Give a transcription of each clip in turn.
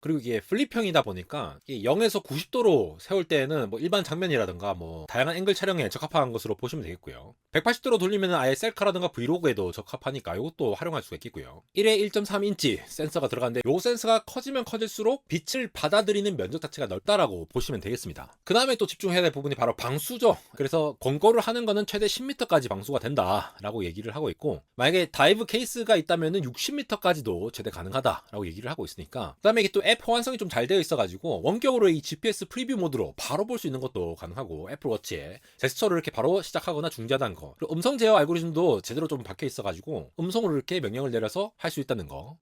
그리고 이게 플립형이다 보니까 이게 0에서 90도로 세울 때에는 뭐 일반 장면이라든가 뭐 다양한 앵글 촬영에 적합한 것으로 보시면 되겠고요. 180도로 돌리면 아예 셀카라든가 브이로그에도 적합하니까 이것도 활용할 수가 있겠고요. 1에 1.3인치 센서가 들어가는데 이 센서가 커지면 커질수록 빛을 받아들이는 면적 자체가 넓다라고 보시면 되겠습니다. 그 다음에 또 집중해야 될 부분이 바로 방수죠. 그래서 권고를 하는 거는 최대 10m까지 방수가 된다라고 얘기를 하고 있고, 만약에 다이브 케이스가 있다면은 60m까지도 최대 가능하다라고 얘기를 하고 있으니까, 그 다음에 이게 또 앱 호환성이 좀 잘 되어 있어가지고 원격으로 이 GPS 프리뷰 모드로 바로 볼 수 있는 것도 가능하고, 애플워치에 제스처를 이렇게 바로 시작하거나 중지하다는 거, 그리고 음성 제어 알고리즘도 제대로 좀 박혀 있어가지고 음성으로 이렇게 명령을 내려서 할 수 있다는 거.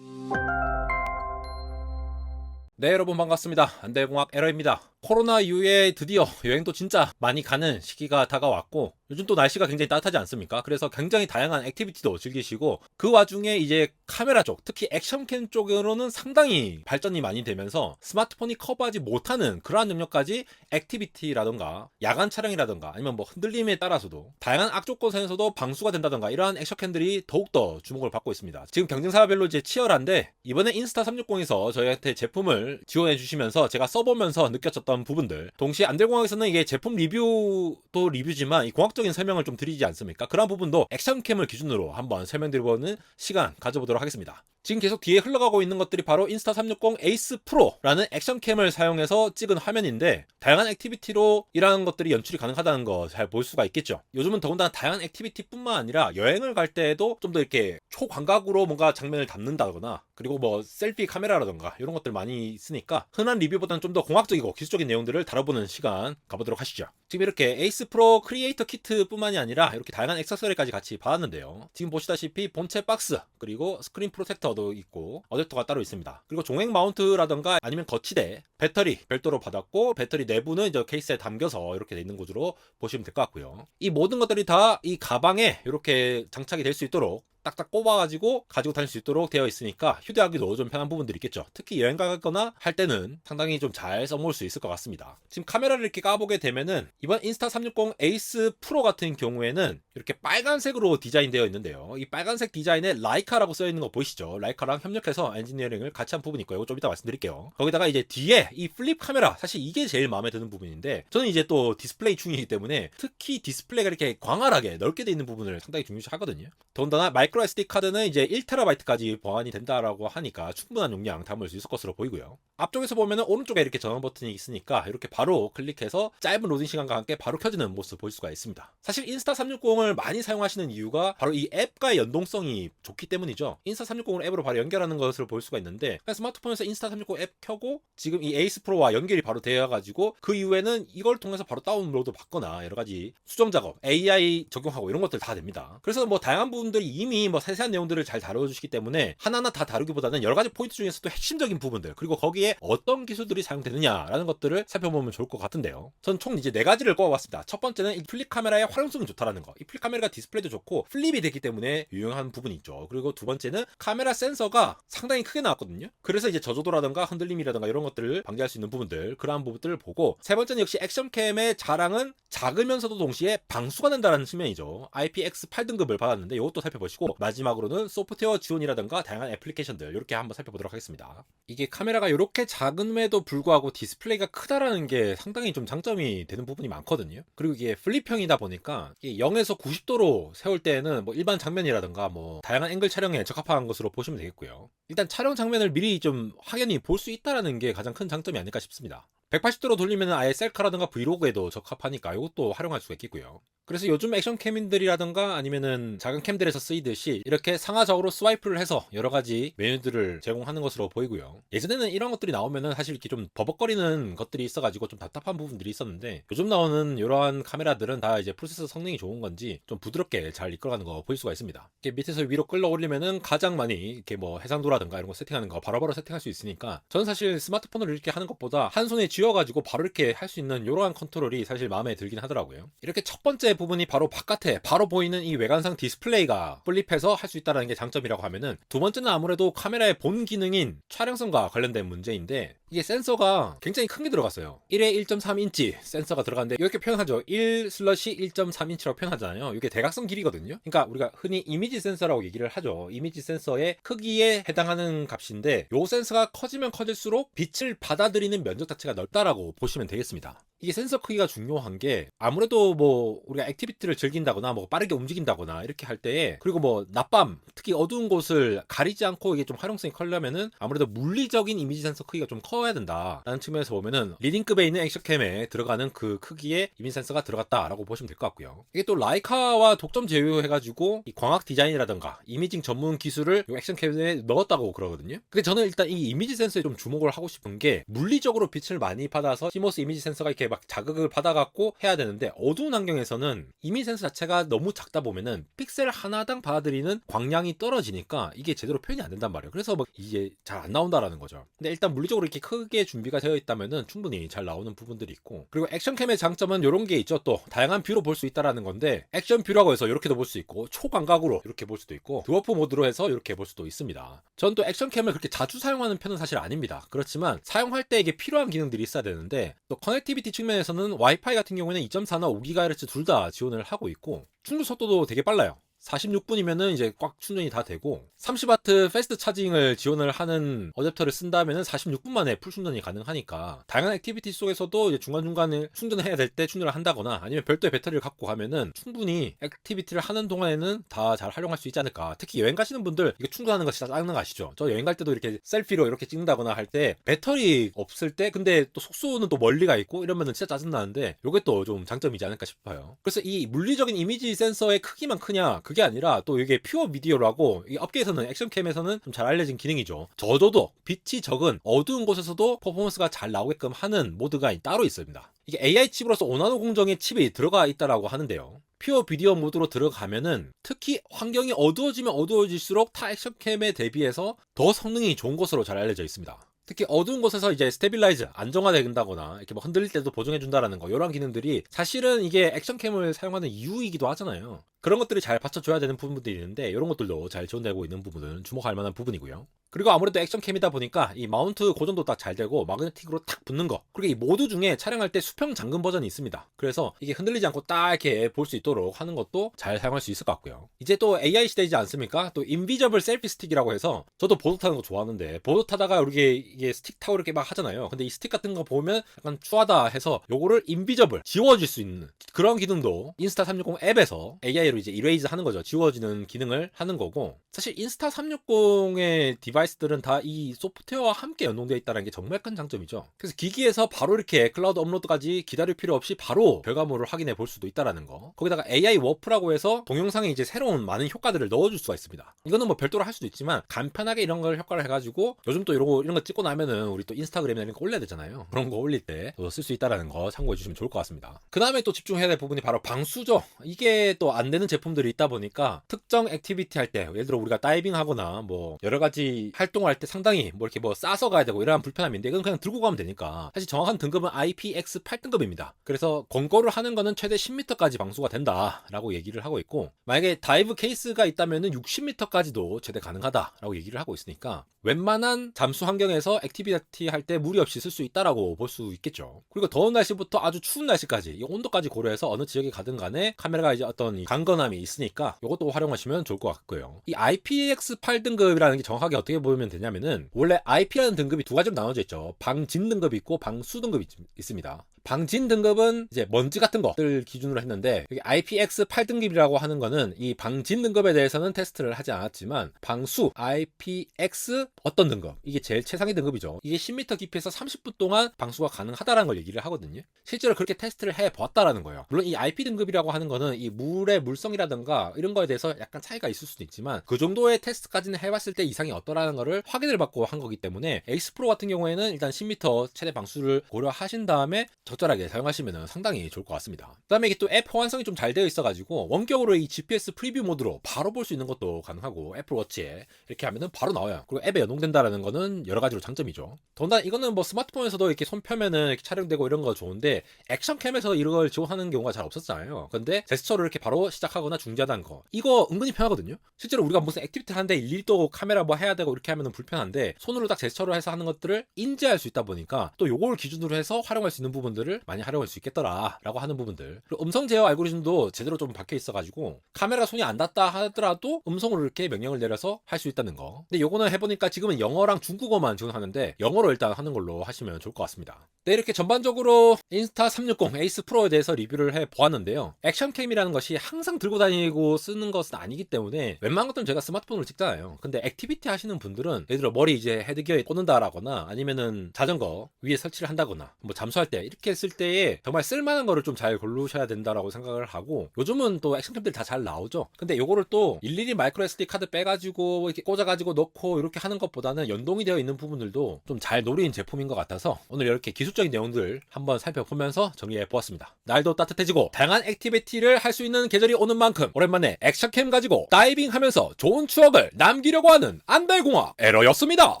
네, 여러분 반갑습니다. 안대공학 에러입니다. 코로나 이후에 드디어 여행도 진짜 많이 가는 시기가 다가왔고, 요즘 또 날씨가 굉장히 따뜻하지 않습니까? 그래서 굉장히 다양한 액티비티도 즐기시고, 그 와중에 이제 카메라 쪽, 특히 액션캠 쪽으로는 상당히 발전이 많이 되면서 스마트폰이 커버하지 못하는 그러한 영역까지 액티비티라던가 야간 촬영이라던가 아니면 뭐 흔들림에 따라서도 다양한 악조건에서도 방수가 된다던가 이러한 액션캠들이 더욱더 주목을 받고 있습니다. 지금 경쟁사별로 이제 치열한데, 이번에 인스타 360에서 저희한테 제품을 지원해 주시면서 제가 써보면서 느꼈었던 부분들, 동시에 안델공학에서는 이게 제품 리뷰도 리뷰지만 이 공학적인 설명을 좀 드리지 않습니까? 그런 부분도 액션캠을 기준으로 한번 설명드려보는 시간 가져보도록 하겠습니다. 지금 계속 뒤에 흘러가고 있는 것들이 바로 인스타 360 에이스 프로라는 액션캠을 사용해서 찍은 화면인데, 다양한 액티비티로 이러한 것들이 연출이 가능하다는 거 잘 볼 수가 있겠죠. 요즘은 더군다나 다양한 액티비티뿐만 아니라 여행을 갈 때에도 좀 더 이렇게 초광각으로 뭔가 장면을 담는다거나, 그리고 뭐 셀피 카메라라던가 이런 것들 많이 쓰니까 흔한 리뷰보다는 좀 더 공학적이고 기술적인 내용들을 다뤄보는 시간 가보도록 하시죠. 지금 이렇게 에이스 프로 크리에이터 키트 뿐만이 아니라 이렇게 다양한 액세서리까지 같이 받았는데요. 지금 보시다시피 본체 박스, 그리고 스크린 프로텍터도 있고 어댑터가 따로 있습니다. 그리고 종횡 마운트라던가 아니면 거치대, 배터리 별도로 받았고, 배터리 내부는 이제 케이스에 담겨서 이렇게 돼 있는 구조로 보시면 될 것 같고요. 이 모든 것들이 다 이 가방에 이렇게 장착이 될 수 있도록 딱딱 꼽아가지고 가지고 다닐 수 있도록 되어 있으니까 휴대하기도 좀 편한 부분들이 있겠죠. 특히 여행 가거나 할 때는 상당히 좀 잘 써먹을 수 있을 것 같습니다. 지금 카메라를 이렇게 까보게 되면은 이번 인스타 360 에이스 프로 같은 경우에는 이렇게 빨간색으로 디자인되어 있는데요. 이 빨간색 디자인에 라이카라고 써있는 거 보이시죠? 라이카랑 협력해서 엔지니어링을 같이 한 부분이 있고요. 이거 좀 이따 말씀드릴게요. 거기다가 이제 뒤에 이 플립 카메라, 사실 이게 제일 마음에 드는 부분인데, 저는 이제 또 디스플레이 충이기 때문에 특히 디스플레이가 이렇게 광활하게 넓게 돼 있는 부분을 상당히 중요시 하거든요. 더군다나 마이크로 SD 카드는 이제 1TB까지 보안이 된다라고 하니까 충분한 용량 담을 수 있을 것으로 보이고요. 앞쪽에서 보면은 오른쪽에 이렇게 전원 버튼이 있으니까 이렇게 바로 클릭해서 짧은 로딩 시간과 함께 바로 켜지는 모습 볼 수가 있습니다. 사실 인스타 360을 많이 사용하시는 이유가 바로 이 앱과의 연동성이 좋기 때문이죠. 인스타 360을 앱으로 바로 연결하는 것을 볼 수가 있는데, 스마트폰에서 인스타 360 앱 켜고 지금 이 에이스 프로와 연결이 바로 되어가지고 그 이후에는 이걸 통해서 바로 다운로드 받거나 여러 가지 수정 작업, AI 적용하고 이런 것들 다 됩니다. 그래서 뭐 다양한 부분들이 이미 뭐 세세한 내용들을 잘 다뤄주시기 때문에 하나하나 다 다루기보다는 여러 가지 포인트 중에서도 핵심적인 부분들, 그리고 거기에 어떤 기술들이 사용되느냐라는 것들을 살펴보면 좋을 것 같은데요. 전 총 이제 4가지를 꼽아봤습니다. 첫 번째는 이 플립 카메라의 활용성이 좋다라는 거. 이 플립 카메라가 디스플레이도 좋고 플립이 되기 때문에 유용한 부분이 있죠. 그리고 두 번째는 카메라 센서가 상당히 크게 나왔거든요. 그래서 이제 저조도라든가 흔들림이라든가 이런 것들을 방지할 수 있는 부분들, 그러한 부분들을 보고, 세 번째는 역시 액션캠의 자랑은 작으면서도 동시에 방수가 된다는 측면이죠. IPX8 등급을 받았는데 이것도 살펴보시고, 마지막으로는 소프트웨어 지원이라든가 다양한 애플리케이션들 이렇게 한번 살펴보도록 하겠습니다. 이게 카메라가 이렇게 작음에도 불구하고 디스플레이가 크다라는 게 상당히 좀 장점이 되는 부분이 많거든요. 그리고 이게 플립형이다 보니까 이게 0에서 90도로 세울 때에는 뭐 일반 장면이라든가 뭐 다양한 앵글 촬영에 적합한 것으로 보시면 되겠고요. 일단 촬영 장면을 미리 좀 확연히 볼 수 있다라는 게 가장 큰 장점이 아닐까 싶습니다. 180도로 돌리면 아예 셀카라든가 브이로그에도 적합하니까 이것도 활용할 수가 있겠고요. 그래서 요즘 액션캠들이라든가 아니면은 작은 캠들에서 쓰이듯이 이렇게 상하좌우로 스와이프를 해서 여러 가지 메뉴들을 제공하는 것으로 보이고요. 예전에는 이런 것들이 나오면은 사실 이렇게 좀 버벅거리는 것들이 있어가지고 좀 답답한 부분들이 있었는데, 요즘 나오는 이러한 카메라들은 다 이제 프로세서 성능이 좋은 건지 좀 부드럽게 잘 이끌어가는 거 볼 수가 있습니다. 이렇게 밑에서 위로 끌어 올리면은 가장 많이 이렇게 뭐 해상도라든가 이런 거 세팅하는 거 바로바로 세팅할 수 있으니까, 저는 사실 스마트폰으로 이렇게 하는 것보다 한 손에 쥐어가지고 바로 이렇게 할 수 있는 이러한 컨트롤이 사실 마음에 들긴 하더라고요. 이렇게 첫 번째 부분이 바로 바깥에 바로 보이는 이 외관상 디스플레이가 플립해서 할 수 있다는 게 장점이라고 하면은, 두 번째는 아무래도 카메라의 본 기능인 촬영성과 관련된 문제인데, 이게 센서가 굉장히 큰 게 들어갔어요. 1에 1.3인치 센서가 들어갔는데 이렇게 표현하죠. 1/1.3인치라고 표현하잖아요. 이게 대각선 길이거든요. 그러니까 우리가 흔히 이미지 센서라고 얘기를 하죠. 이미지 센서의 크기에 해당하는 값인데 요 센서가 커지면 커질수록 빛을 받아들이는 면적 자체가 넓다라고 보시면 되겠습니다. 이게 센서 크기가 중요한 게 아무래도 뭐 우리가 액티비티를 즐긴다거나 뭐 빠르게 움직인다거나 이렇게 할 때에 그리고 뭐 낮밤 특히 어두운 곳을 가리지 않고 이게 좀 활용성이 커려면은 아무래도 물리적인 이미지 센서 크기가 좀 커야 된다라는 측면에서 보면은 리딩급에 있는 액션캠에 들어가는 그 크기의 이미지 센서가 들어갔다라고 보시면 될 것 같고요. 이게 또 라이카와 독점 제휴해가지고 이 광학 디자인이라든가 이미징 전문 기술을 이 액션캠에 넣었다고 그러거든요. 근데 저는 일단 이 이미지 센서에 좀 주목을 하고 싶은 게 물리적으로 빛을 많이 받아서 시모스 이미지 센서가 이렇게 막 자극을 받아갖고 해야 되는데 어두운 환경에서는 이미지 센서 자체가 너무 작다 보면은 픽셀 하나당 받아들이는 광량이 떨어지니까 이게 제대로 표현이 안 된단 말이에요. 그래서 막 이게 잘 안 나온다라는 거죠. 근데 일단 물리적으로 이렇게 크게 준비가 되어 있다면은 충분히 잘 나오는 부분들이 있고 그리고 액션캠의 장점은 이런 게 있죠. 또 다양한 뷰로 볼 수 있다라는 건데 액션 뷰라고 해서 이렇게도 볼 수 있고 초광각으로 이렇게 볼 수도 있고 드워프 모드로 해서 이렇게 볼 수도 있습니다. 전 또 액션캠을 그렇게 자주 사용하는 편은 사실 아닙니다. 그렇지만 사용할 때 이게 필요한 기능들이 있어야 되는데 또 커넥티비티 측면에서는 와이파이 같은 경우에는 2.4나 5GHz 둘 다 지원을 하고 있고 충전 속도도 되게 빨라요. 46분이면은 이제 꽉 충전이 다 되고 30W 패스트 차징을 지원을 하는 어댑터를 쓴다면은 46분 만에 풀 충전이 가능하니까 다양한 액티비티 속에서도 이제 중간중간에 충전을 해야 될 때 충전을 한다거나 아니면 별도의 배터리를 갖고 가면은 충분히 액티비티를 하는 동안에는 다 잘 활용할 수 있지 않을까. 특히 여행 가시는 분들 이거 충전하는 거 진짜 짜증나 가시죠. 저 여행 갈 때도 이렇게 셀피로 이렇게 찍는다거나 할 때 배터리 없을 때 근데 또 속수는 또 멀리가 있고 이러면은 진짜 짜증나는데 요게 또 좀 장점이지 않을까 싶어요. 그래서 이 물리적인 이미지 센서의 크기만 크냐 그게 아니라 또 이게 퓨어 비디오라고 이 업계에서는 액션캠에서는 좀 잘 알려진 기능이죠. 저조도 빛이 적은 어두운 곳에서도 퍼포먼스가 잘 나오게끔 하는 모드가 따로 있습니다. 이게 AI 칩으로서 오나노 공정의 칩이 들어가 있다라고 하는데요. 퓨어 비디오 모드로 들어가면은 특히 환경이 어두워지면 어두워질수록 타 액션캠에 대비해서 더 성능이 좋은 것으로 잘 알려져 있습니다. 특히 어두운 곳에서 이제 스테빌라이즈 안정화된다거나 이렇게 뭐 흔들릴 때도 보정해준다라는 거 이런 기능들이 사실은 이게 액션캠을 사용하는 이유이기도 하잖아요. 그런 것들이 잘 받쳐줘야 되는 부분들이 있는데 이런 것들도 잘 지원되고 있는 부분은 주목할 만한 부분이고요. 그리고 아무래도 액션캠이다 보니까 이 마운트 고정도 딱 잘 되고 마그네틱으로 탁 붙는 거 그리고 이 모드 중에 촬영할 때 수평 잠금 버전이 있습니다. 그래서 이게 흔들리지 않고 딱 이렇게 볼 수 있도록 하는 것도 잘 사용할 수 있을 것 같고요. 이제 또 AI 시대이지 않습니까? 또 인비저블 셀피 스틱이라고 해서 저도 보드 타는 거 좋아하는데 보드 타다가 이게 스틱 타고 이렇게 막 하잖아요. 근데 이 스틱 같은 거 보면 약간 추하다 해서 요거를 인비저블 지워질 수 있는 그런 기능도 인스타 360 앱에서 AI로 이제 이레이즈 하는 거죠. 지워지는 기능을 하는 거고 사실 인스타 360의 디바이스들은 다 이 소프트웨어와 함께 연동되어 있다는 게 정말 큰 장점이죠. 그래서 기기에서 바로 이렇게 클라우드 업로드까지 기다릴 필요 없이 바로 결과물을 확인해 볼 수도 있다라는 거. 거기다가 AI 워프라고 해서 동영상에 이제 새로운 많은 효과들을 넣어줄 수가 있습니다. 이거는 뭐 별도로 할 수도 있지만 간편하게 이런 걸 효과를 해가지고 요즘 또 이런 거 찍고 나면은 우리 또 인스타그램이나 이런 거 올려야 되잖아요. 그런 거 올릴 때 쓸 수 있다라는 거 참고해 주시면 좋을 것 같습니다. 그 다음에 또 집중해야 될 부분이 바로 방수죠. 이게 또 안 되는 제품들이 있다 보니까 특정 액티비티 할 때 예를 들어 우리가 다이빙 하거나 뭐 여러 가지 활동을 할 때 상당히 뭐 이렇게 뭐 싸서 가야 되고 이러한 불편함인데 이건 그냥 들고 가면 되니까 사실 정확한 등급은 IPX8등급입니다. 그래서 권고를 하는 거는 최대 10m까지 방수가 된다라고 얘기를 하고 있고 만약에 다이브 케이스가 있다면은 60m까지도 최대 가능하다라고 얘기를 하고 있으니까 웬만한 잠수 환경에서 액티비티 할 때 무리 없이 쓸 수 있다라고 볼 수 있겠죠. 그리고 더운 날씨부터 아주 추운 날씨까지 이 온도까지 고려해서 어느 지역에 가든 간에 카메라가 이제 어떤 이 강건함이 있으니까 이것도 활용하시면 좋을 것 같고요. 이 IPX8등급이라는 게 정확하게 어떻게 보면 되냐면은 원래 IP라는 등급이 두 가지로 나눠져 있죠. 방진 등급이 있고 방수 등급이 있습니다. 방진 등급은 이제 먼지 같은 것들 기준으로 했는데 IPX 8등급이라고 하는 거는 이 방진 등급에 대해서는 테스트를 하지 않았지만 방수 IPX 어떤 등급 이게 제일 최상위 등급이죠. 이게 10m 깊이에서 30분 동안 방수가 가능하다라는 걸 얘기를 하거든요. 실제로 그렇게 테스트를 해봤다라는 거예요. 물론 이 IP 등급이라고 하는 거는 이 물의 물성이라든가 이런 거에 대해서 약간 차이가 있을 수도 있지만 그 정도의 테스트까지는 해봤을 때 이상이 어떠라는 거를 확인을 받고 한 거기 때문에 에이스 프로 같은 경우에는 일단 10m 최대 방수를 고려하신 다음에 적절하게 사용하시면 상당히 좋을 것 같습니다. 그다음에 이게 또 앱 호환성이 좀 잘 되어 있어가지고 원격으로 이 GPS 프리뷰 모드로 바로 볼 수 있는 것도 가능하고 애플워치에 이렇게 하면은 바로 나와요. 그리고 앱에 연동된다라는 거는 여러 가지로 장점이죠. 더군다나 이거는 뭐 스마트폰에서도 이렇게 손 펴면은 이렇게 촬영되고 이런 거 좋은데 액션캠에서 이걸 지원하는 경우가 잘 없었잖아요. 근데 제스처를 이렇게 바로 시작하거나 중지하다는 거 이거 은근히 편하거든요. 실제로 우리가 무슨 액티비티를 하는데 일일이 또 카메라 뭐 해야 되고 이렇게 하면은 불편한데 손으로 딱 제스처를 해서 하는 것들을 인지할 수 있다 보니까 또 요걸 기준으로 해서 활용할 수 있는 부분들을 많이 활용할 수 있겠더라 라고 하는 부분들. 그리고 음성 제어 알고리즘도 제대로 좀 박혀 있어가지고 카메라 손이 안 닿다 하더라도 음성으로 이렇게 명령을 내려서 할 수 있다는 거. 근데 요거는 해보니까 지금은 영어랑 중국어만 지원하는데 영어로 일단 하는 걸로 하시면 좋을 것 같습니다. 네, 이렇게 전반적으로 인스타 360 에이스 프로에 대해서 리뷰를 해보았는데요. 액션캠이라는 것이 항상 들고 다니고 쓰는 것은 아니기 때문에 웬만한 것들은 제가 스마트폰으로 찍잖아요. 근데 액티비티 하시는 분들은 예를 들어 머리 이제 헤드기어에 꽂는다라거나 아니면은 자전거 위에 설치를 한다거나 뭐 잠수할 때 이렇게 했을 때에 정말 쓸만한 거를 좀 잘 고르셔야 된다라고 생각을 하고, 요즘은 또 액션캠들이 다 잘 나오죠. 근데 요거를 또 일일이 마이크로 SD 카드 빼가지고 이렇게 꽂아가지고 넣고 이렇게 하는 것보다는 연동이 되어 있는 부분들도 좀 잘 노린 제품인 것 같아서 오늘 이렇게 기술적인 내용들 한번 살펴보면서 정리해 보았습니다. 날도 따뜻해지고 다양한 액티비티를 할 수 있는 계절이 오는 만큼 오랜만에 액션캠 가지고 다이빙 하면서 좋은 추억을 남기려고 하는 안달공학 에러였습니다.